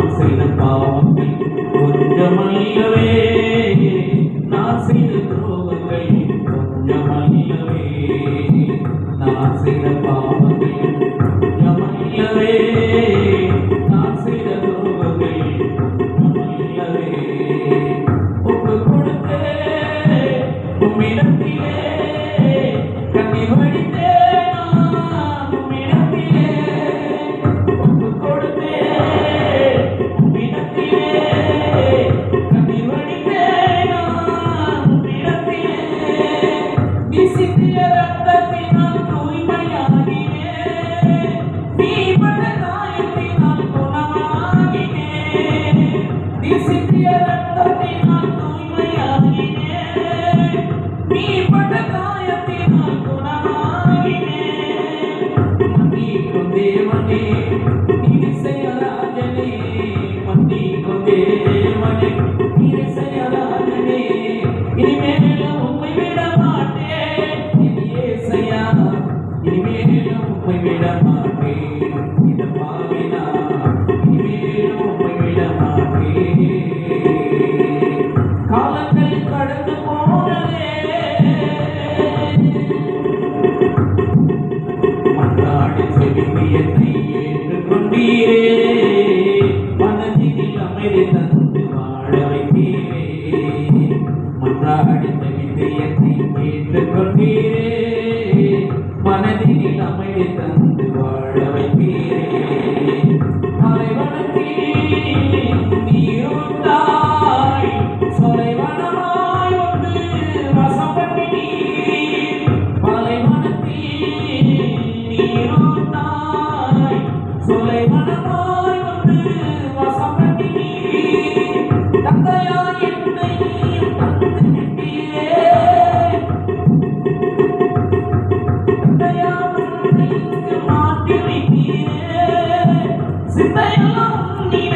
நான் செய்த பாவங்கள் கொஞ்சமல்லவே, நான் செய்த துரோகங்கள் கொஞ்சமல்லவே, நான் செய்த பாவங்கள் கொஞ்சமல்லவே, நான் செய்த துரோகங்கள் கொஞ்சமல்லவே. ஒப்பு கொடுத்தே உம்மிடத்திலே கண்ணீர் வடித்தேன் நான் உம்மிடத்திலே. ஒப்பு கொடுத்தே உம்மிடத்திலே கண்ணீர் வடித்தேன் நான் உம்மிடத்திலே. நீ சிந்திய ரத்தத்தினால் தூய்மையாகினேன், நீ பட்ட காயத்தினால் குணமாகினேன். நீ சிந்திய ரத்தத்தினால் தூய்மையாகினேன், நீ பட்ட காயத்தினால் குணமாகினேன். மன்னிக்கும் தேவனே நீர் செயலாஜனே, மன்னிக்கும் தேவனே நீர் செயலாஜனே. இனிமேலும் உம்மை விட மாட்டேன் இயேசையா, இனிமேலும் உம்மை விட மாட்டேன் இந்த பாவினா, இனிமேலும் உம்மை விட மாட்டேன். காலங்கள் கடந்து போனதே, மன்றாடி செவியத்தை ஏற்றுக்கொண்டீரே, மனதில் அமைதி தந்து வாழ வைத்தீரே. மன்றாடி செவியத்தை ஏற்றுக்கொண்டீரே, மனதில் அமைதி தந்து வாழ வைத்தீரே. பாலைவனத்தில் நீருண்டாய், சொலைவனமாய் வந்து வாசம் பண்ணினீர். பாலைவனத்தில் நீருண்டாய், சொலைவனமாய் வந்து வாசம் பண்ணினீர். தந்தையாய் என்னை நீர் தந்து விட்டீரே, தந்தையாய் என்னை இங்கு மாட்டி வைத்தீரே. சிந்தையெல்லாம் நீர்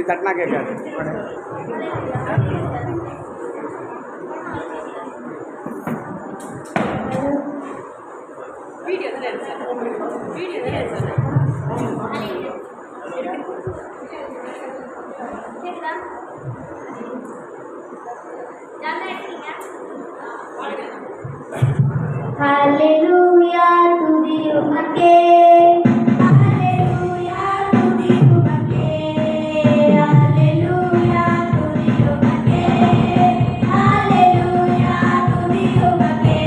இப்படி தட்டினா கேட்காது. Hallelujah to the Umake. Hallelujah to the Umake. Hallelujah to the Umake. Hallelujah to the Umake.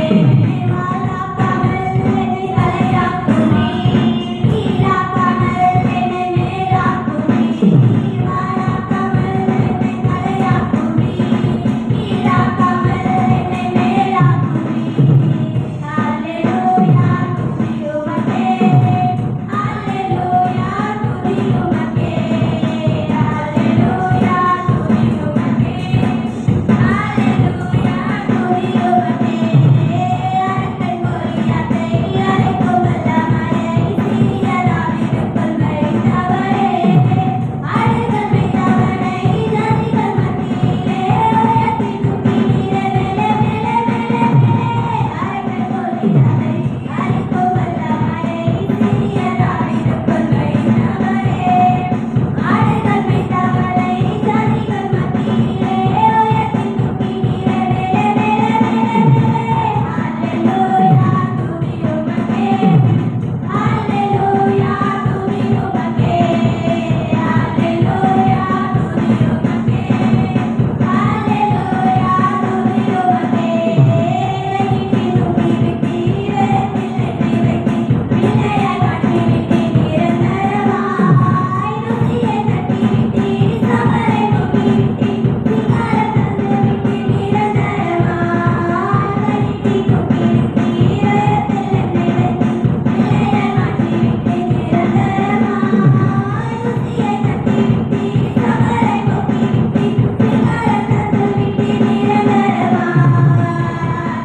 Mala kamal ne kalaya kuni, ila kamal ne mera kuni. Mala kamal ne kalaya kuni, ila kamal ne mera kuni. Hallelujah to the Umake. Hallelujah to the Umake. Hallelujah to the Umake. Hallelujah to the Umake. Arakal koriyate arakko malamaye isiyaravidu kolmai tavare. Arakal mitavane idanigal matile oyatinu kinire mele mele mele mele. Arakal koriyate arakko malamaye isiyaravidu kolmai tavare. Arakal mitavane idanigal matile oyatinu kinire mele mele mele mele. Hallelujah to the Umake. Hallelujah to the Umake. Hallelujah to the Umake. Hallelujah to the Umake. Venikinu kiviti vetileti veti vinaya kativiti nirantaramai nusiye nativiti samarenu kiviti singaratandaviti nirantaramai venikinu kiviti vetileti veti vinaya kativiti nirantaramai nusiye nativiti samarenu kiviti singaratandaviti nirantaramai.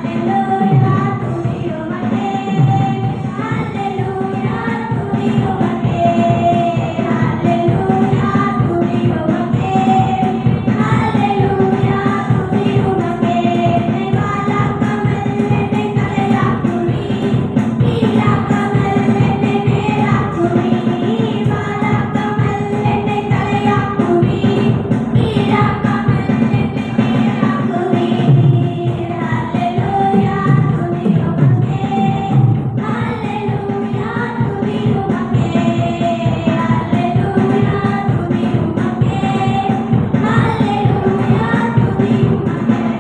Hallelujah to the Umake. Hallelujah to the Umake. Hallelujah to the Umake. Hallelujah to the Umake. Mala kamal ne kalaya kuni, ila kamal ne mera kuni. Mala kamal ne kalaya kuni, ila kamal ne mera kuni. Hallelujah to the Umake. Hallelujah to the Umake. Hallelujah to the Umake. Hallelujah to the Umake.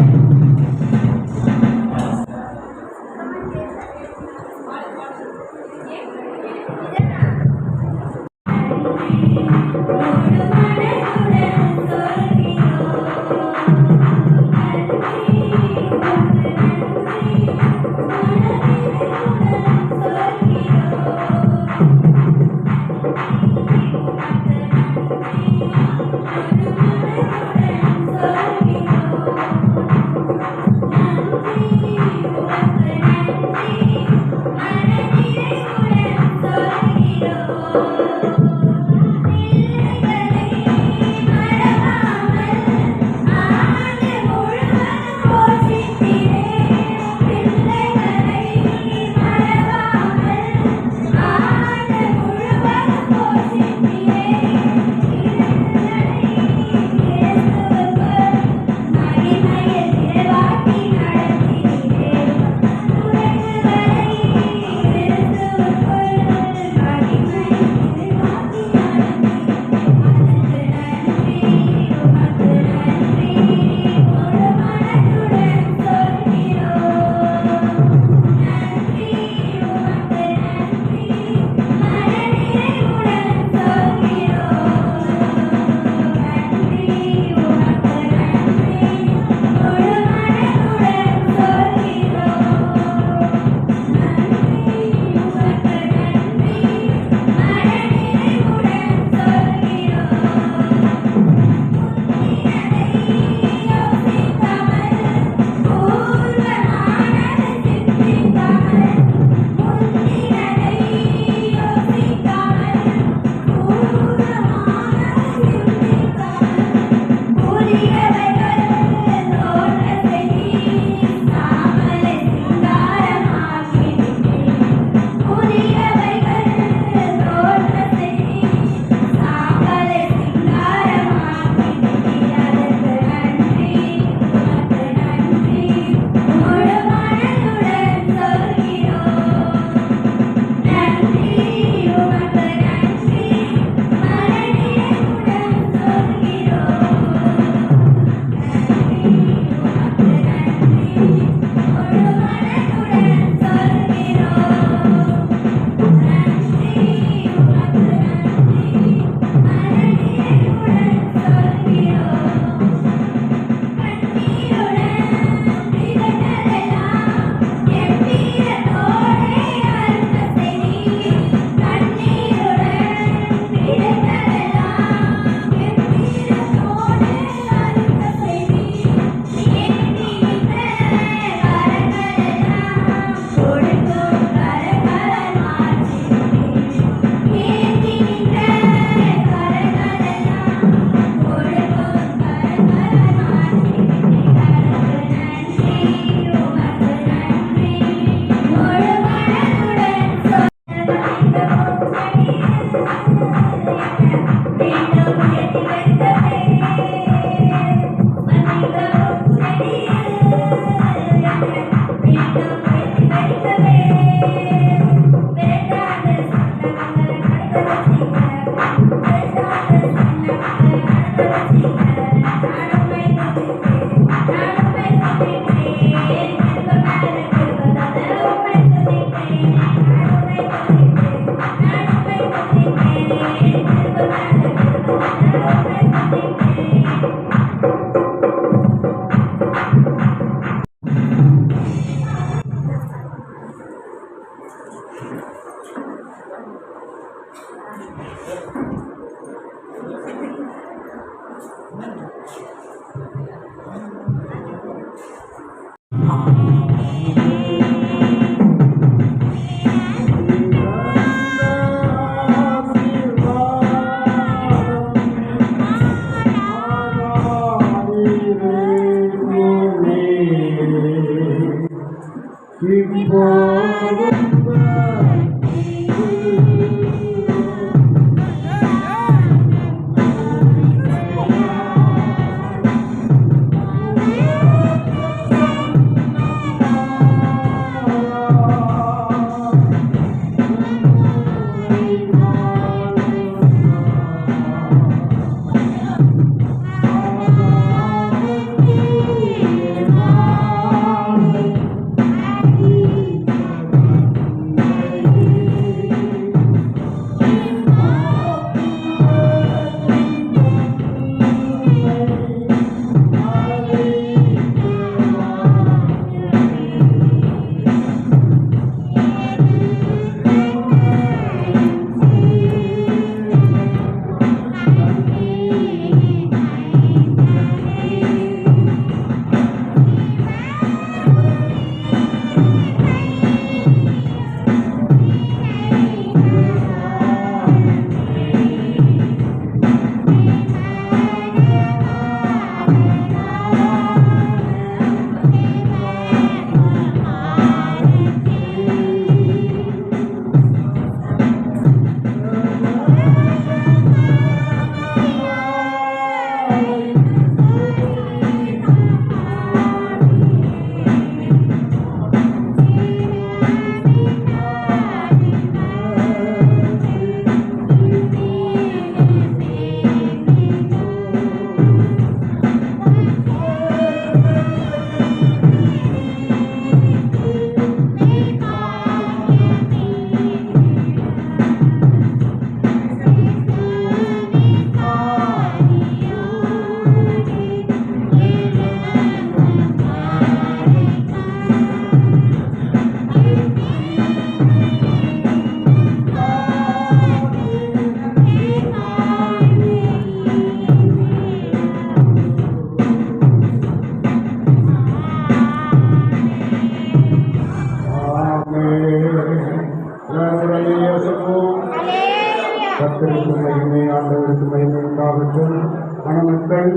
கர்த்தருக்கு மகிமை, ஆண்டவருக்கு மகிமை உண்டாகட்டும். மணமக்கள்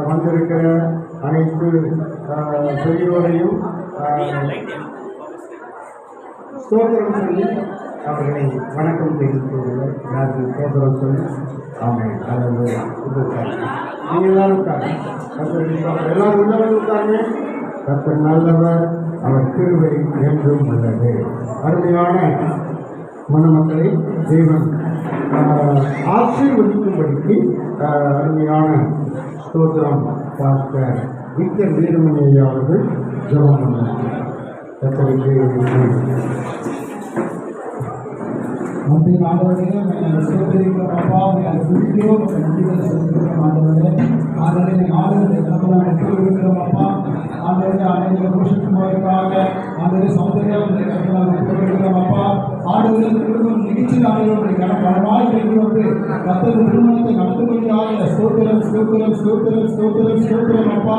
வந்திருக்கிற அனைத்து பெரியோரையும் ஸ்தோத்திரம் சொல்லி அவர்களை வணக்கம் தெரிவித்துள்ளார். யாருக்கு ஸ்தோத்திரம் சொல்லி ஆமாம் அதாவது நீங்கள் எல்லாரும் இருக்காங்க. எல்லாரும் உள்ளவர்கள் இருக்காங்க. கர்த்தர் நல்லவர், அவர் கிருபை என்றும் உள்ளது. அருமையான மணமக்களை தேவன் ஆசீர்வதிக்கும்படிக்கு அருமையான ஸ்தோத்திரம் பாஸ்டர் விக்டர் வீரமணி ஐயா அவர்கள் ஜெபம் பண்ணார். கர்த்தருக்கு அன்பின் ஆண்டவரே, சோதரிக்கிறோம் அப்பா, துதிக்கிறோம், நன்றிகளை செலுத்துகிறோம் ஆண்டவரே. ஆண்டவரே, ஆளுநரை கடவுளாக இருக்கிறோம் அப்பா. ஆண்டவரே, அனைவரை போஷிக்குமாறுக்காக ஆண்டவரே சௌந்தர்யம் கடவுளாக இருக்கிறோம் அப்பா. ஆண்டவரே, குடும்பம் நிகழ்ச்சி ஆண்டவரை கடவுளாய் வந்து கத்தர் திருமணத்தை நடத்துவதற்காக ஸ்தோத்திரம் ஸ்தோத்திரம் ஸ்தோத்திரம் ஸ்தோத்திரம் ஸ்தோத்திரம் அப்பா.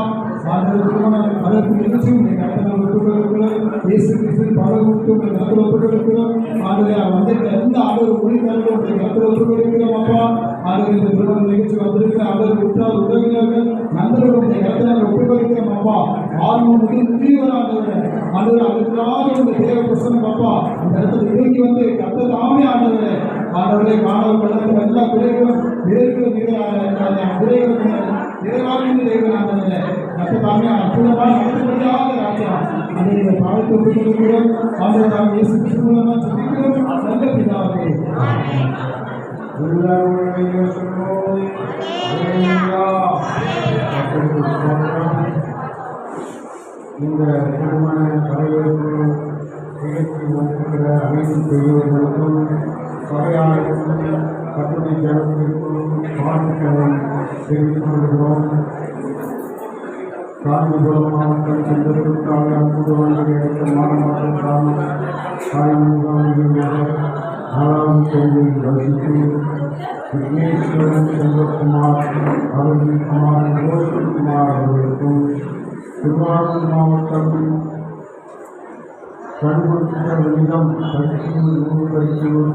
ஆண்டவர் திருமணம் அதற்கு நிகழ்ச்சியும் கடவுளாக ஒப்புக்கொள்கிறோம். இயேசு கிறிஸ்து பரவத்தும் கடவுள் ஒப்புக்கொள்கிறோம். ஆண்டவரே, வந்திருக்க எந்த ஆண்டவர் மொழிக்காரர்களும் கடவுள் ஒப்புக்கொள்கிறோம் அப்பா. ஆண்டவர் இந்த திருமண நிகழ்ச்சி வந்திருக்க ஆண்டவர் உற்றார் உறவினர்கள் நண்பர்களுடைய கடவுளாக ஒப்புக்கொள்கிறோம் அப்பா. ஆர்வம் முதல் முடிவராண்டவர் ஆண்டவர் அதுக்காக இந்த தேவ பிரசனம் அப்பா இந்த இடத்துல இறங்கி வந்து கத்த தாமே ஆண்டவரே ஆண்டவரே காணல் பள்ளத்தில் எல்லா குறைகளும் நிறைவேறும் ஆண்டவரே கத்த தாமே அற்புதமாக நடத்தப்படியாக ராஜா அதை பாவத்தை ஒப்புக்கொள்கிறோம். ஆண்டவர் நாம் இயேசு கிறிஸ்து மூலமாக ஜெபிக்கிறோம். நல்ல பிதாவே. உள்ளவருடைய சொல்லும் அல்லேலூயா. கர்த்தருக்கு ஸ்தோத்திரம். இந்த திருமண வரவேற்பு நிகழ்ச்சி வந்திருக்கிற அனைத்து பெரியவர்களுக்கும் சபையாளர்களுக்கும் கட்டுரை ஜனத்திற்கும் வாழ்த்துக்களை தெரிவித்துக் கொள்கிறோம். காஞ்சிபுரம் மாவட்டம் சென்றதற்காக அற்புத வழியை எடுத்த மாணவர்கள் கிராமம் தாய்மொழியாக 4ஆம் தேதியில் வசித்து விக்னேஸ்வரன் செல்வகுமார் அவர்கள் குமார் ரோஷன்குமார் அவர்களுக்கும் திருவாரூர் மாவட்டம் கண்டுபிடித்த விதம் பரிசூர்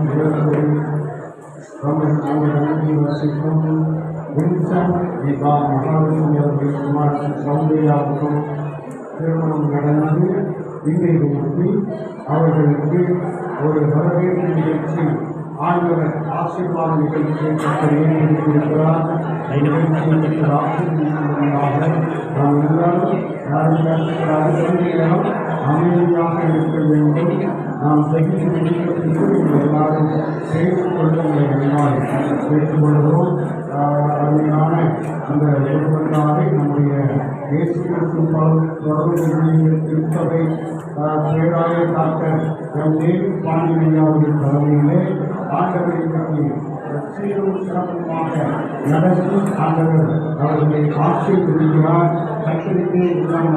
வசிக்கும் வின்சன் விபா மகாலட்சுமி அவர்கள் குமார் சௌந்தர்யாவுக்கும் திருமணம் நடந்து இன்றைக்கு ஒட்டி அவர்களுக்கு ஒரு வரவேற்பு நிகழ்ச்சி ஆண்டவர் ஆசீர்வாத நிகழ்ச்சியை ஏற்படுத்தியிருக்கிறார். நிகழ்ச்சியில் ஆசீர்வதிப்பதற்காக நாம் எல்லாரும் யாரும் அமைதியாக இருக்க வேண்டும். நாம் செய்து முடிப்பதற்கு எல்லாரும் செய்து கொள்ளுங்கள் கேட்டுக்கொள்கிறோம். அருமையான அந்த குடும்பத்தாரை நம்முடைய இயேசு கிறிஸ்து தொடர்பு திருச்சபை பேராய டாக்டர் எம் தேவி பாண்டியன் தலைமையிலே ஆண்டவரை பற்றி சீரும் சிறப்புமாக நடத்தி ஆண்டவர் அவர்களை ஆசீர்வதிக்கிறார். கர்த்தருக்கு எல்லாம்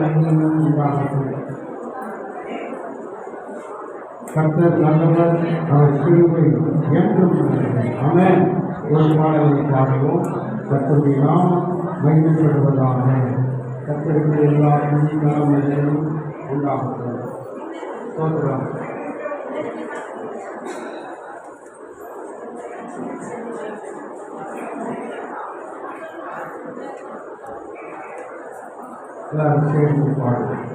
உண்டாகும். கர்த்தர் நல்லவர், அவர் கிருபை என்றும் உள்ளது. ஆமென். ஒரு பாடலை பாடுவோம். கர்த்தருடைய நாமம் மகிமைப்படுவதாக. கர்த்தருக்கு எல்லா நன்மைகளும் உண்டாகும். ஸ்தோத்திரம். எல்லாரும் சேர்ந்து பாடுவோம்.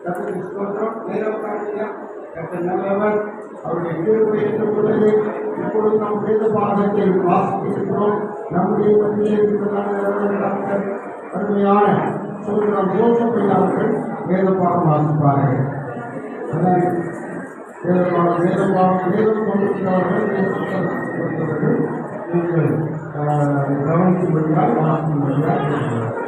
கர்த்தருக்கு ஸ்தோத்திரம். நேரம் காட்டியா கர்த்தர் நல்லவர். அவருடைய கிருபை ஏற்றுக்கொண்டது. இப்பொழுது நாம் வேத பாகத்தை வாசிக்கிறோம். நம்முடைய மத்தியிலே இருக்கிறதான டாக்டர் அருமையான சோதரம் ஜோசப் அவர்கள் வேத பாகம் வாசிப்பார்கள். வேதம் கொண்டிருக்கிறவர்கள் நீங்கள் கவனிக்கும்படியால் வாசிக்கும்படியால் இருக்கிறார்.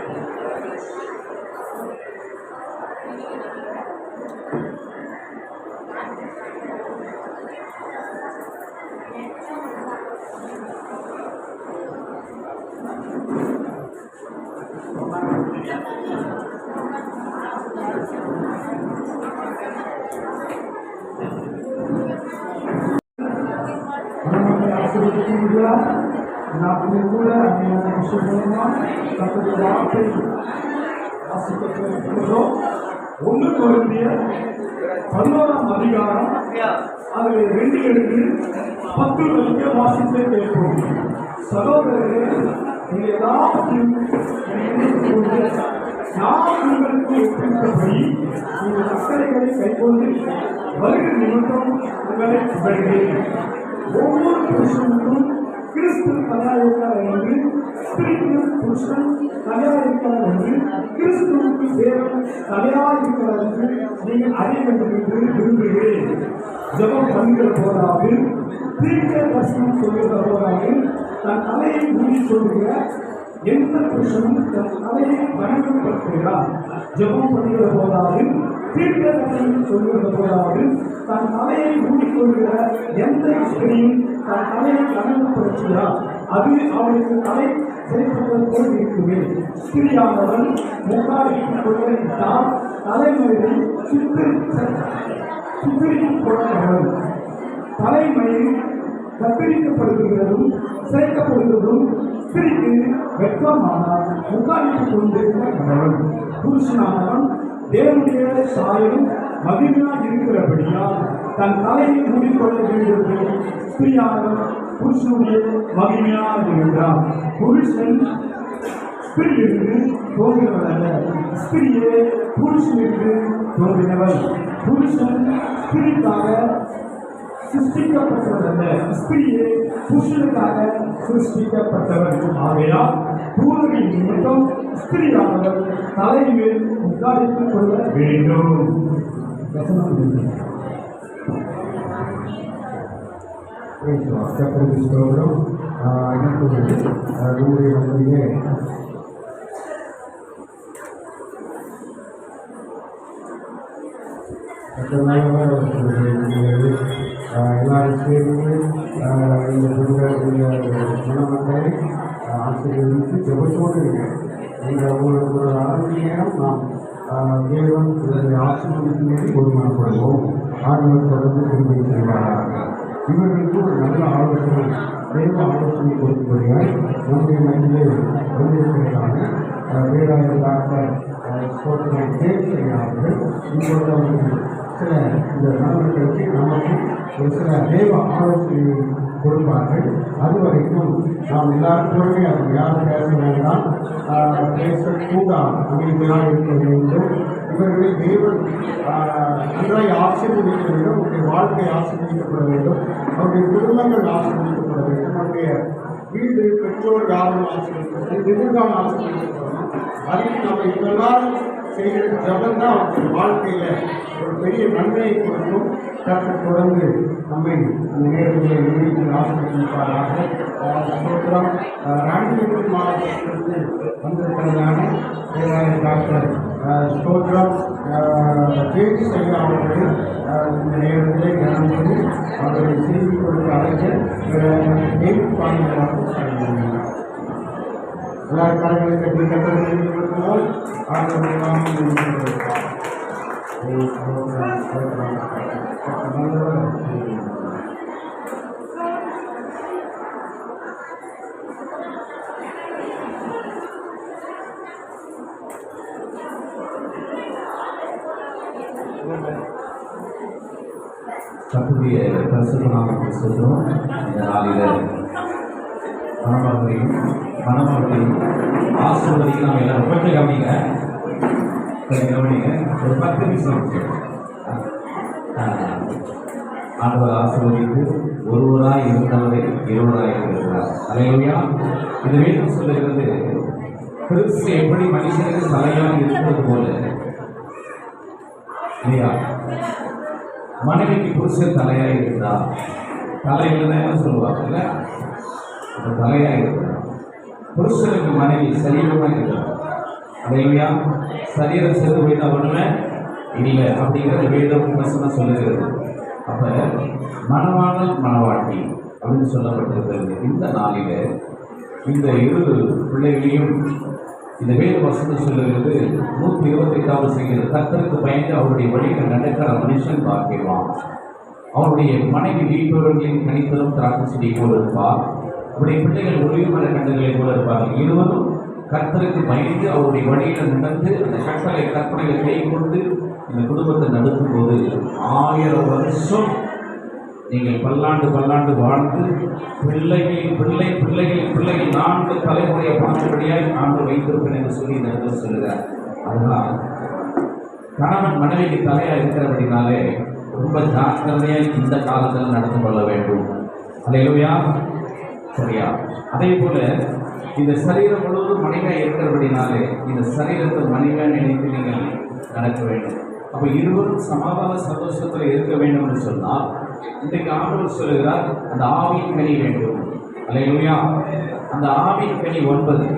ஒன்று கொரிந்தியர் 11ஆம் அதிகாரம் அதில் 2 எடுத்து 10 வரைக்கும் வாசித்து கேட்போம். சகோதரர்களே, நீங்கள் எல்லாத்தையும் நான் உங்களுக்கு ஒப்பித்தபடி உங்கள் கட்டளைகளை கைக்கொண்டு வருகிற நிமித்தம் உங்களை புகழ்கிறேன். ஒவ்வொரு புருஷனுக்கும் கிறிஸ்து தலையாயிருக்கிறார் என்று, ஸ்திரீக்கு புருஷன் தலையாயிருக்கிறார் என்று, கிறிஸ்துவுக்கு தேவன் தலையாயிருக்கிறார் என்று நீங்கள் அறிய வேண்டும் என்று விரும்புகிறேன். ஜெபம் பண்ணுகிற போதாவது, தீர்க்க தரிசனம் சொல்கிற போதாவது, தன் தலையை மூடி சொல்கிற எந்த புருஷனும் தன் தலையை வணங்கப்படுத்துகிறார். ஜெபம் பண்ணுகிற போதாவது, தீர்க்க தரிசனம் சொல்கிற போதாவது, தன் தலையை மூடிக்கொள்கிற எந்த ஸ்திரீயும் தன் தலையை வணங்கப்படுத்துகிறார். அது அவளுக்கு தலை செயல்படுவது போல் இருக்குமே. ஸ்திரியானவன் முகாரிட்டுக் கொள்ளாவிட்டால் தலைமையை சுத்தரித்துக் கொள்ளவன். தலைமையில் கத்தரிக்கப்படுகிறதும் சேர்க்கப்படுகிறதும் ஸ்திரிக்கு வெட்கமானால் முகாரிட்டுக் கொண்டிருக்கிறவன். புருஷனானவன் தேவனுடைய சாயலும் மகிமையாக இருக்கிறபடியால் தன் தலையை மூடிக்கொள்ள வேண்டும். ஸ்திரியானவன் புருஷனுடைய மகிமையாக இருக்கிறார். புருஷன் ஸ்திரியிலிருந்து தோன்றினவன் அல்ல, ஸ்திரியே புருஷனிலிருந்து தோன்றினவள். புருஷன் ஸ்திரிக்காக சிருஷ்டிக்கப்பட்டவன் அல்ல, ஸ்திரியே புருஷனுக்காக சிருஷ்டிக்கப்பட்டவன். ஆகையால் பூர்வீக நிமித்தம் ஸ்திரியானவர் தலைமையில் உட்காரித்துக் கொள்ள வேண்டும். கர்த்தருக்கு ஸ்தோத்திரம். நம்முடைய மத்தியிலே எல்லாரும் சேர்ந்து இந்த மனமக்களை ஆசிரியர்களுக்கு ஜெபத்தோடு இந்த ஒரு அரை நேரம் நாம் தேவன் ஆசீர்வாதத்திலே ஒருமனப்படுவோம். ஆண்டவர் தொடர்ந்து திரும்பி செல்வாராக. இவர்களுக்கு ஒரு நல்ல ஆலோசனை, தேவ ஆலோசனை கொடுக்கும்படியால் நம்முடைய மத்தியிலே வந்திருக்கிறதான வேளாண் டாக்டர் ஸ்தோத்திரம் தேவையாளர்கள் இப்பொழுது அவர்கள் சில இந்த நண்பர்களுக்கு நமக்கு ஒரு சில தேவ ஆலோசனை கொடுப்பார்கள். அதுவரைக்கும் நாம் எல்லாரும் பொறுமையாக இருக்கும். யாரும் பேச வேண்டாம், பேசக்கூடாது, அமைதியாக இருக்க வேண்டும். இவர்களை தேவன் நன்றாய் ஆசீர்வதிக்க வேண்டும். அவருடைய வாழ்க்கை ஆசீர்வதிக்கப்பட வேண்டும். அவருடைய குடும்பங்கள் ஆசீர்வதிக்கப்பட வேண்டும். அவருடைய வீடு, பெற்றோர் யாரும் ஆசீர்வதிக்கப்படும், எதிர்காலம் ஆசீர்வதிக்கப்படணும். அதுக்கு நம்ம எல்லாரும் செய்கிற ஜபம் தான் அவருடைய வாழ்க்கையில் ஒரு பெரிய நன்மையை கொடுக்கும். கர்த்தர் தொடர்ந்து நம்மை அந்த நேரத்தில் நினைத்து ஆசீர்வதிப்பாராக. ஸ்தோத்திரம். ராணிபுரம் மாவட்டத்திலிருந்து வந்திருக்கிறதான டாக்டர் ஸ்தோத்திரம் பேச்சு செய்ய அவர்கள் இந்த நேரத்தில் கவனித்து அவர்களை செய்தி கொடுக்க அழைக்க பாணிகளாக எல்லா காரங்களை கட்டி கட்டளைகள் கர்த்தருடைய பரிசுத்த நாமத்துக்கு ஸ்தோத்திரம். இந்த நாளில் மணமகளையும் ஆசீர்வதிக்க நாம் எல்லாரும் கொஞ்சம் கவனிங்க. சரி கவனிங்க, ஒரு 10 நிமிஷம் ஆண்டவர் ஆசீர்வதித்து ஒருவராய் இருந்தவரை இருவராய் இருக்கிறார். அல்லேலூயா. இந்த வேதம் சொல்லுகிறது, கிறிஸ்து எப்படி மனுஷனுக்கு தலையாக இருப்பது போல இல்லையா, மனைவிக்கு புருஷன் தலையாக இருந்தார். தலையில் தான் சொல்லுவாங்க இல்லை, அந்த தலையாக இருக்கிறார். புருஷனுக்கு மனைவி சரீரமாக இருக்கிறார். அல்லேலூயா. சரீரம் சேர்ந்து போயிட்டா ஒண்ணுமே இல்லை அப்படிங்கிற வேதம் வசனம் சொல்லுகிறது. அப்ப மணவாளன் மணவாட்டி அப்படின்னு சொல்லப்பட்டிருக்கிறது. இந்த நாளில இந்த இரு பிள்ளைகளையும் இந்த வேத வசனம் சொல்லுகிறது, 128வது செய்கிறது, கர்த்தருக்கு பயந்து அவருடைய வழியில் நடக்கிற மனுஷன் பாக்கியவான். அவருடைய மனைவி வீட்டோர்களின் கனித்தரும் திராட்சை செடி போல இருப்பார். அவருடைய பிள்ளைகள் ஒளிவு மர கண்டுகளை போல இருப்பார்கள். இருவரும் கர்த்தருக்கு பயந்து அவருடைய வழியில் நடந்து அந்த கட்டளை கற்பனைகளை கை கொண்டு இந்த குடும்பத்தை நடத்தும் போது 1000 வருஷம் நீங்கள் பல்லாண்டு பல்லாண்டு வாழ்ந்து பிள்ளைகளின் பிள்ளை பிள்ளைகளின் பிள்ளைகள் 4 தலைமுறையை பார்க்கும்படியாய் ஆண்டு வைத்திருப்பேன் என்று சொல்லி இந்த இடத்துல சொல்லுகிறார். அதனால் கணவன் மனைவிக்கு தலையாக இருக்கிறபடினாலே ரொம்ப ஜாக்கிரதையாக இந்த காலத்தில் நடந்து கொள்ள வேண்டும். அல்லேலூயா. சரியா? அதே போல இந்த சரீரம் முழுவதும் மனைவியாக இருக்கிறபடினாலே இந்த சரீரத்தை மனைவியாக நினைத்து நீங்கள் நடக்க வேண்டும். அப்போ இருவரும் சமாதான சந்தோஷத்தில் இருக்க வேண்டும் என்று சொன்னால் இன்றைக்கு ஆண்டவர் சொல்லுகிறார், அந்த ஆவியின் கனி வேண்டும். அல்லேலூயா. அந்த ஆவியின் கனி 9: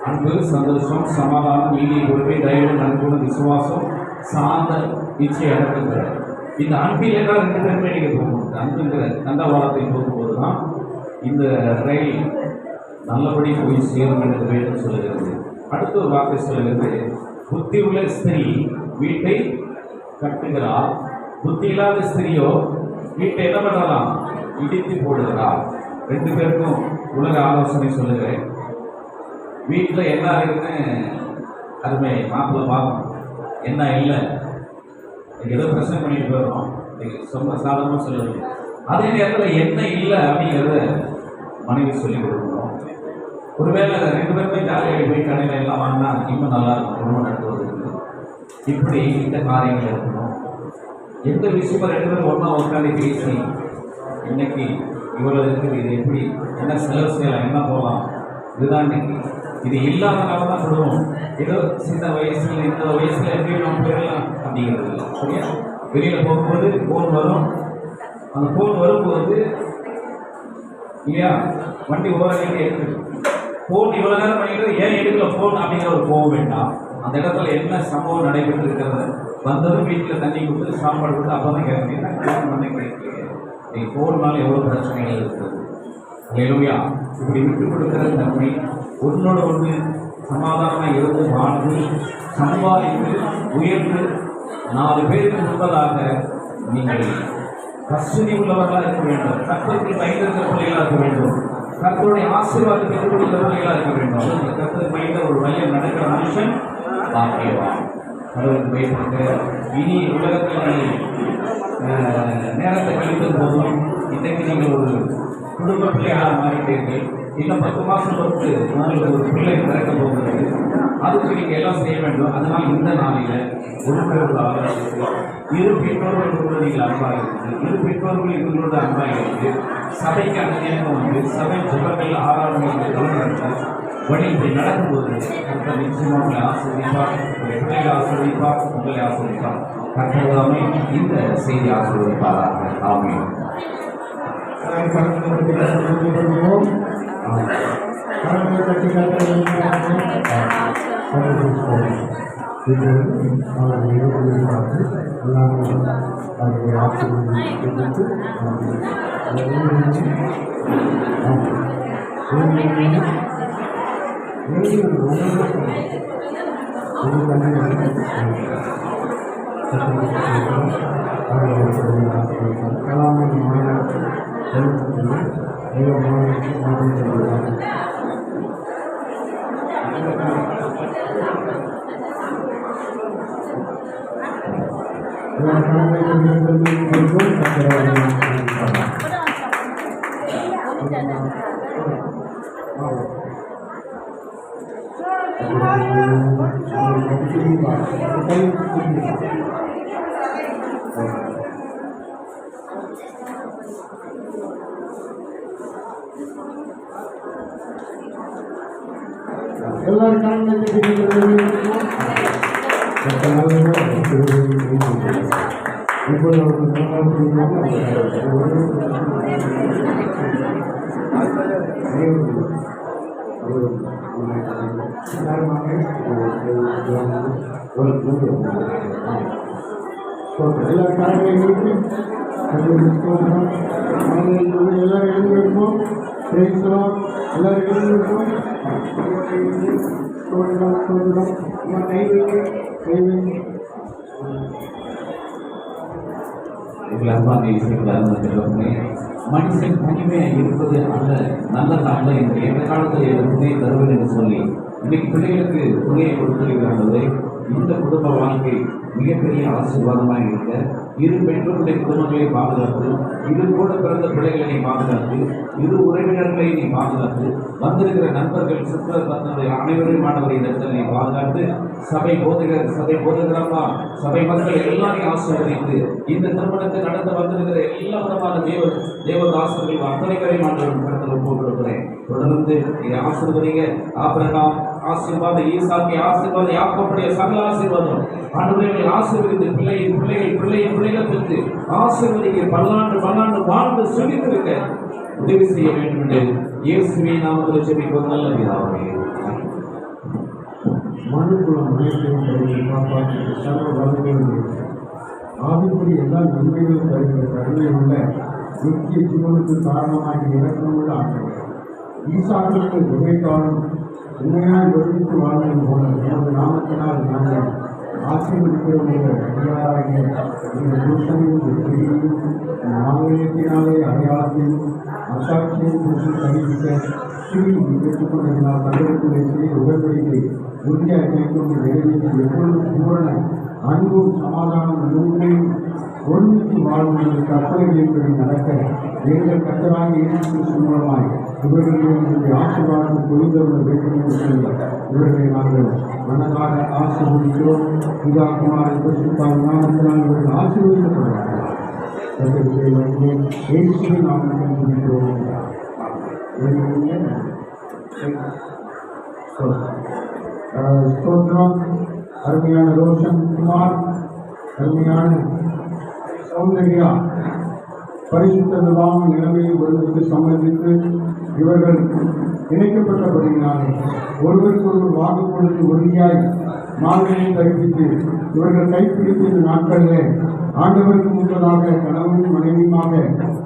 அன்பு, சந்தோஷம், சமாதானம், நீதி, பொறுமை, தயவு, நற்குணம், விசுவாசம், சாந்த, இச்சை அடக்குங்கிற இந்த அன்பில் தான் 2 பேருமே நீங்கள் போகணும். அன்புங்கிற தண்டவாளத்தை போகும்போது தான் இந்த ரயில் நல்லபடி போய் சேரும் என்று வேண்டும் சொல்லுகிறது. அடுத்த ஒரு வார்த்தை சொல்லுகிறது, புத்தி உள்ள ஸ்திரீ வீட்டை கட்டுகிறார், புத்தி இல்லாத ஸ்திரியோ வீட்டை என்ன பண்ணலாம், இடித்து போடுகிறார். 2 பேருக்கும் உலக ஆலோசனை சொல்லுகிறேன். வீட்டில் என்ன இருக்குன்னு அருமை மாப்பிள்ளை பார்க்கணும். என்ன இல்லை, ஏதோ பிரச்சனை பண்ணிட்டு போயிடணும், சொந்த சாதனமாக சொல்லுது. அதே நேரத்தில் என்ன இல்லை அப்படிங்கிறத மனைவி சொல்லிக் கொடுக்கணும். ஒருவேளை 2 பேருமே ஜாலியாக போய் கடையில் எல்லாம் வாங்கினா இன்னும் நல்லா இருக்கும் குடும்பம் நடத்துவதற்கு. இப்படி இந்த காரியங்கள் இருக்கணும். எந்த விஷயமும் 2 பேரும் ஒன்றா உட்காந்து பேசி இன்னைக்கு இவ்வளோ இருக்குது, இது எப்படி என்ன செலவு செய்யலாம், என்ன போகலாம், இதுதான் இன்னைக்கு. இது இல்லாதனால தான் குடும்பம் ஏதோ சின்ன வயசில் இந்த வயசில் எப்படி நம்ம போயிடலாம் அப்படிங்கிறது இல்லை. சரியா? வெளியில் போகும்போது ஃபோன் வரும், அந்த ஃபோன் வரும்போது இல்லையா வண்டி ஓரளவுக்கு இருக்குது, ஃபோன் இவ்வளோ நேரம் பண்ணிட்டு ஏன் எடுக்கல ஃபோன் அப்படிங்கிற ஒரு போக வேண்டாம். அந்த இடத்துல என்ன சம்பவம் நடைபெற்று இருக்கிறது, வந்ததும் வீட்டில் தண்ணி கொடுத்து சாப்பாடு கொடுத்து அப்போ தான் கேட்குறீங்க. நீங்கள் ஃபோன்னால எவ்வளோ பிரச்சனைகள் இருக்குது. அல்லேலூயா. இப்படி விட்டு கொடுக்கிற தன்மை, ஒன்றோட ஒன்று சமாதானமாக இருந்து வாழ்ந்து சம்பாதித்து உயர்ந்து 4 பேருக்கு முன்பதாக நீங்கள் கஸ்தூரி உள்ளவர்களாக இருக்க வேண்டும். கர்த்தருக்கு பயந்திருக்கிற பிள்ளைகளாக இருக்க வேண்டும். கர்த்தருடைய ஆசீர்வாதத்தை பெற்றுக்கொள்கிற பிள்ளைகளாக இருக்க வேண்டும். கர்த்தருக்கு பயந்த ஒரு வழியில் நடக்கிற மனுஷன் பாக்கியவான். கடவுளுக்கு பயப்பட்டு இனி உலகத்தில் நேரத்தை கழித்தது போதும் இன்றைக்கு நீங்கள் ஒரு குடும்ப பிள்ளைகளாக மாறிட்டீர்கள். இன்னும் 10 மாதம் பொறுத்து உங்களுக்கு ஒரு பிள்ளை பிறக்க போகிறது. அதுக்கு நீங்கள் எல்லாம் செய்ய வேண்டும். அதனால் இந்த நாளில் ஒருவரோட ஆலோசித்து 2 பெற்றோர்கள் நீங்கள் அன்பாக இருக்குது, 2 பெற்றோர்கள் இவங்களோட அன்பாக இருக்குது. சபைக்கு அங்கேயும் வந்து சபை ஜபங்கள் ஆராதனை வழி இப்படி நடக்கும்போது கர்த்தர் நிச்சயமாக உங்களை ஆசீர்வதிப்பார், உங்களுடைய பிள்ளைகளை ஆசீர்வதிப்பார், உங்களை ஆசீர்வதிப்பார். கர்த்தர் இந்த செய்தி ஆசீர்வதிப்பாராக. ஆமென். Thank you. எல்லாரும் எல்லாரும் கரங்களை நீட்டி எல்லாரும் எழுதி வைப்போம். எல்லாரும் எழுதி வைப்போம். எங்கள் அன்பான இசைகள் அருமை மனுஷன் தனிமையாக இருப்பது அல்ல நல்லது அல்ல என்று எந்த காலத்தில் என் துணையை தருவது என்று சொல்லி இன்னைக்கு பிள்ளைகளுக்கு துணையை கொடுத்திருக்கிறது. இந்த குடும்ப வாழ்க்கை மிகப்பெரிய ஆசீர்வாதமாக இருக்க இரு பெற்றோருடைய குடும்பங்களை பாதுகாத்து, இது கூட பிறந்த பிள்ளைகளை நீ பாதுகாத்து, இரு உறவினர்களை நீ பாதுகாத்து, வந்திருக்கிற நண்பர்கள் சுற்ற தன்னுடைய அனைவரையும் மாணவரை இடத்தில் நீ பாதுகாத்து, சபை போதுகிறப்பா சபை மக்கள் எல்லாரையும் ஆசீர்வதித்து இந்த திருமணத்தை நடந்து வந்திருக்கிற எல்லா விதமான தேவதாசர்கள் அத்தனை பேரை மாற்றம் கடத்தல் ஒப்பு கொடுக்கிறேன். தொடர்ந்து இதை ஆசீர்வதிங்க. ஆபிரகாம் ஆசீர்வாத, ஈசாக்கை ஆசீர்வாத, யாக்கோபுடைய சகல ஆசீர்வாதம் ஆண்டவரை ஆசீர்வதித்து பிள்ளைகள் பெற்று ஆசீர்வதிக்க பல்லாண்டு வாழ்ந்து சுகித்திருக்க உதவி செய்ய வேண்டும் என்று இயேசுவின் நாமத்தில் ஜெபிக்கிறோம் நல்ல பிதாவே. மனுக்குளம் அனைத்தையும் காப்பாற்றி சர்வ வல்லமையுள்ள ஆவிக்குரிய எல்லா நன்மைகளும் தருகிற கருணை உள்ள நித்திய ஜீவனுக்கு காரணமாகி இறக்கமுள்ள ஆற்றல் ஈசாக்களுக்கு உரைக்காலும் உண்மையாய் ஒருமித்து வாழ்வது போல எனது நாமத்தினால் நாங்கள் ஆசீர்வதிக்கிறவங்க அதிகாராகிய இந்த புருஷனையும் வெற்றியையும் நாகரிகத்தினாலே அடையாளத்தையும் அசாட்சியை குறித்து அறிவிக்க சிறி பெற்றுக்கொண்டதினால் தங்களுக்கு செய்த உடன்படிக்கை உறுதியாக மேற்கொண்டு நிறைவேற்றி எப்பொழுதும் பூரண அன்பும் சமாதானம் உண்மையும் ஒருமித்து வாழ்வது கற்பனைகளின்படி நடக்க எங்கள் கத்தராக இயேசு கிறிஸ்து மூலமாய் இவர்களின் ஆசீர்வாதம் பொழிந்தவர வேண்டும் என்று சொல்லி இவர்களை நாங்கள் மனதாக ஆசீர்வதிக்கிறோம். பிதா குமாரன் பரிசுத்தாவின் நாமத்தினால் இவர்கள் ஆசீர்வதிக்கப்படுவார்கள். இயேசுவின் நாமத்தில் துதிக்கிறோம். ஸ்தோத்திரம். அருமையான ரோஷன் குமார், அருமையான சௌந்தர்யா பரிசுத்த விவாகம் நிலைமையை ஒருவருக்கு சம்மதித்து இவர்கள் இணைக்கப்பட்டபடியினாலே ஒருவருக்கொருவர் வாக்கு கொடுத்து உறுதியாய் மார்கழியை தரிப்பித்து இவர்கள் கைப்பிடித்த இந்த நாட்களில் ஆண்டவருக்கு முன்பதாக கணவனும் மனைவியுமாக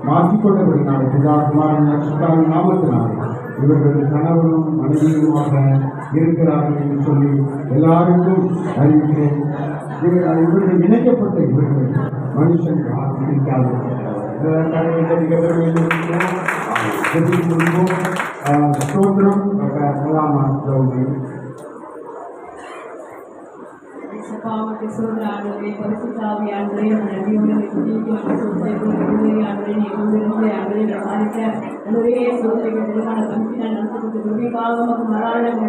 மாற்றிக்கொண்டபடினாலே பிதா குமாரன் நட்சத்திராவின் நாமத்தினாலே இவர்கள் கணவனும் மனைவியுமாக இருக்கிறார்கள் என்று சொல்லி எல்லாருக்கும் அறிவிக்கிறேன். இவர்கள் இணைக்கப்பட்ட இவர்கள் மனுஷன் பிடிக்காது. ஸ்தோத்திரம். பாவத்தை சொல்ற ஆண்டவரே, பரிசுத்தாவி ஆண்டவரே, நன்றியோடு துதிக்கிறோம். ஆண்டவரே, நீ கொண்டிருந்து ஆண்டவரே விசாரிக்க ஆண்டவரே சோதனைகள் திருமண பங்கினால் நடத்தப்பட்டு துணிவாக மராளம்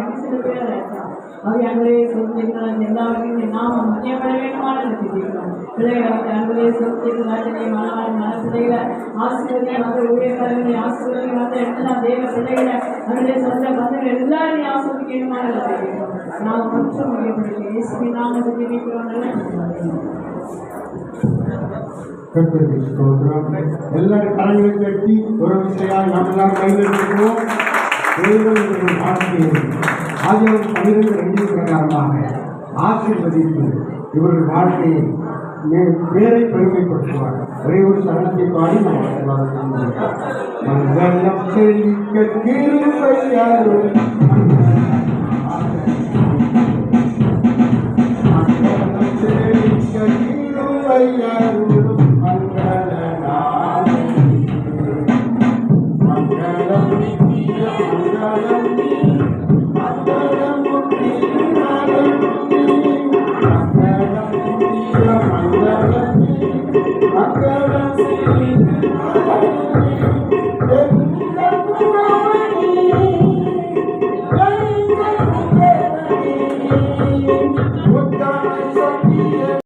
அவை ஆண்டவரே சோதனைகள் எல்லாவற்றையும் நாம் முக்கியப்பட வேண்டுமான துதிக்கிறோம். பிள்ளைகளை ஆண்டவரே சோதனைகள் ராஜனை மனவாள பிள்ளைகளை ஆசீர்வதி மக்கள் ஊழியக்காரர்களை ஆசீர்வதி வந்து எல்லா தேவ பிள்ளைகளை அவருடைய சொந்த பந்தங்கள் எல்லாரையும் ஆசீர்வதிக்கணுமான துதிக்கிறோம். நாம் கொஞ்சம் முடியப்படுகிறோம். இயேசுவின் நாமத்தில் எல்லாரும் கரங்களை கட்டி ஒரு விஷயம் நாம் எல்லாம் கைவிடுவோம். ஆகியோர் 12 பிரகாரமாக ஆசீர்வதித்து இவர்கள் வாழ்க்கையை பேரை பெருமைப்படுத்துவார். ஒரே ஒரு சரணத்தை பாடி மங்களம் செழிக்க கிருபையாரும் Thank you.